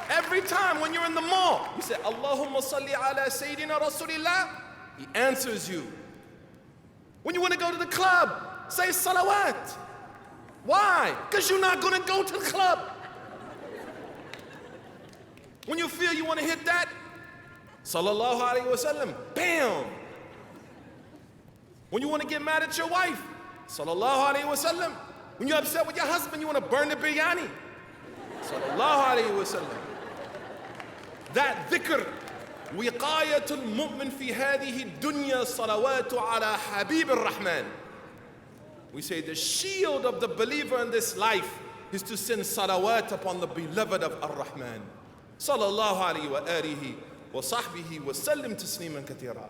Every time when you're in the mall, you say, Allahumma salli ala Sayyidina Rasulillah, He answers you. When you want to go to the club, say salawat. Why? Because you're not going to go to the club. When you feel you want to hit that, sallallahu alayhi wasallam, bam. When you want to get mad at your wife, sallallahu alayhi wasallam. When you're upset with your husband, you want to burn the biryani, sallallahu alayhi wasallam. That dhikr, wiqayatul mu'min fi hadihi dunya salawatu ala habib ar-Rahman. We say the shield of the believer in this life is to send salawat upon the beloved of ar-Rahman. Sallallahu alayhi wa alihi wa sahbihi wa sallim tasliman kathira.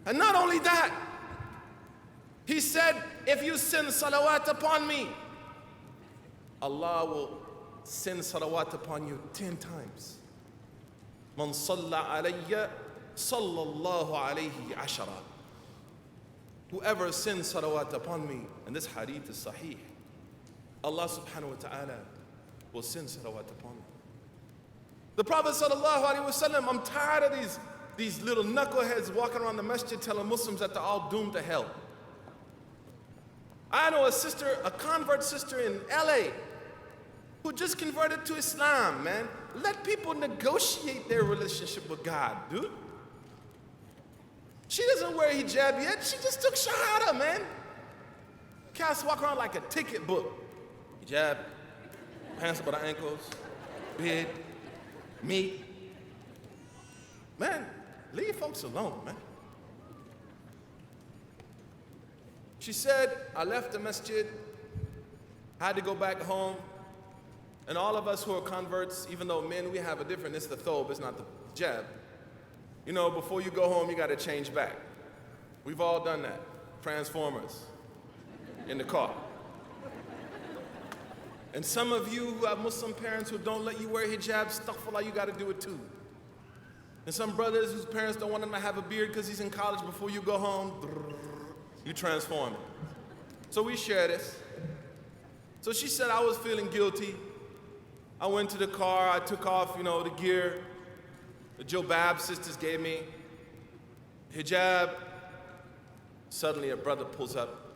And not only that, he said, if you send salawat upon me, Allah will send salawat upon you 10 times. Man salla alayya, sallallahu alayhi ashara. Whoever sends salawat upon me, and this hadith is sahih, Allah subhanahu wa ta'ala will send salawat upon me. The Prophet sallallahu alayhi wa sallam, I'm tired of these little knuckleheads walking around the masjid telling Muslims that they're all doomed to hell. I know a sister, a convert sister in LA, who just converted to Islam, man. Let people negotiate their relationship with God, dude. She doesn't wear hijab yet. She just took shahada, man. Cats walk around like a ticket book. Hijab, pants about the ankles, beard, meat. Man, leave folks alone, man. She said, I left the masjid, had to go back home, and all of us who are converts, even though men, we have a different, it's the thobe, it's not the jab. You know, before you go home, you got to change back. We've all done that. Transformers in the car. And some of you who have Muslim parents who don't let you wear hijab, astaghfirullah, you got to do it too. And some brothers whose parents don't want them to have a beard because he's in college, before you go home, you transform it. So we share this. So she said, I was feeling guilty. I went to the car, I took off, the gear. The jilbab sisters gave me, hijab. Suddenly a brother pulls up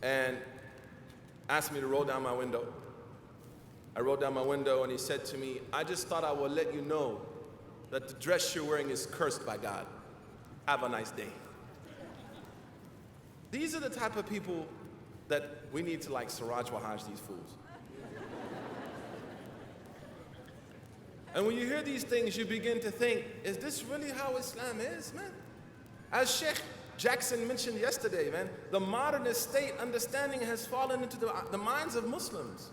and asked me to roll down my window. I rolled down my window and he said to me, I just thought I would let you know that the dress you're wearing is cursed by God. Have a nice day. These are the type of people that we need to like Siraj Wahaj these fools. And when you hear these things, you begin to think, is this really how Islam is, man? As Sheikh Jackson mentioned yesterday, man, the modernist state understanding has fallen into the minds of Muslims.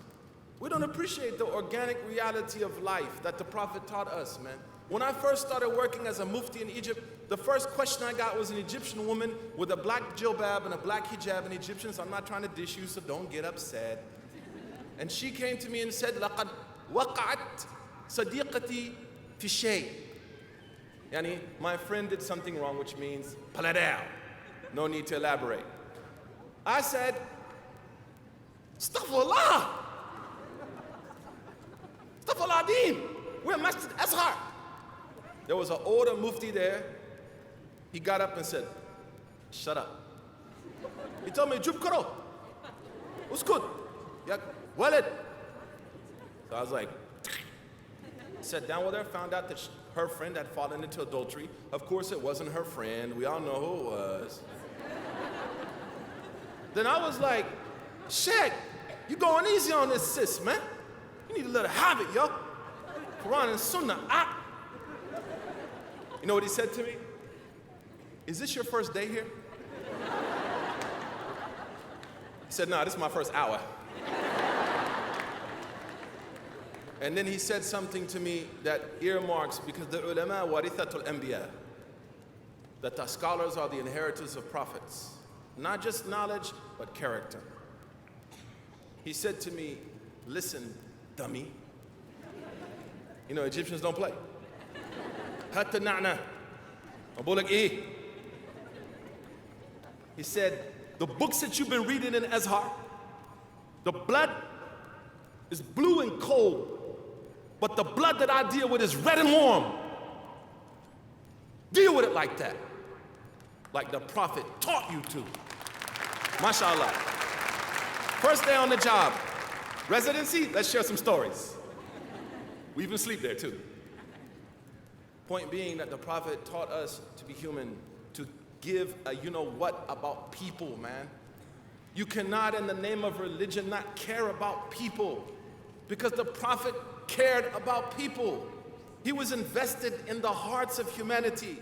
We don't appreciate the organic reality of life that the Prophet taught us, man. When I first started working as a mufti in Egypt, the first question I got was an Egyptian woman with a black jilbab and a black hijab in Egyptian, so I'm not trying to dish you, so don't get upset. And she came to me and said, لَقَدْ وَقَعَتْ صَدِيقَتِي فِي الشَّيْء. Yani, my friend did something wrong, which means, paladao. No need to elaborate. I said, Astaghfirullah. Astaghfirullah Adeen. We're Masjid Azhar. There was an older mufti there. He got up and said, shut up. He told me, Jub karo. Uskut. Yak walid. So I was like, sat down with her, found out that her friend had fallen into adultery. Of course, it wasn't her friend. We all know who it was. Then I was like, Sheikh, you going easy on this sis, man. You need to let her have it, yo. Quran and Sunnah. You know what he said to me? Is this your first day here? He said, no, this is my first hour. And then he said something to me that earmarks, because the ulama warithatul anbiya, that the scholars are the inheritors of prophets. Not just knowledge, but character. He said to me, listen, dummy. You know, Egyptians don't play. Hatta na'na. He said, the books that you've been reading in Azhar, the blood is blue and cold. But the blood that I deal with is red and warm. Deal with it like that. Like the Prophet taught you to. MashaAllah. First day on the job. Residency, let's share some stories. We even sleep there too. Point being that the Prophet taught us to be human, to give a you know what about people, man. You cannot in the name of religion not care about people, because the Prophet cared about people. He was invested in the hearts of humanity.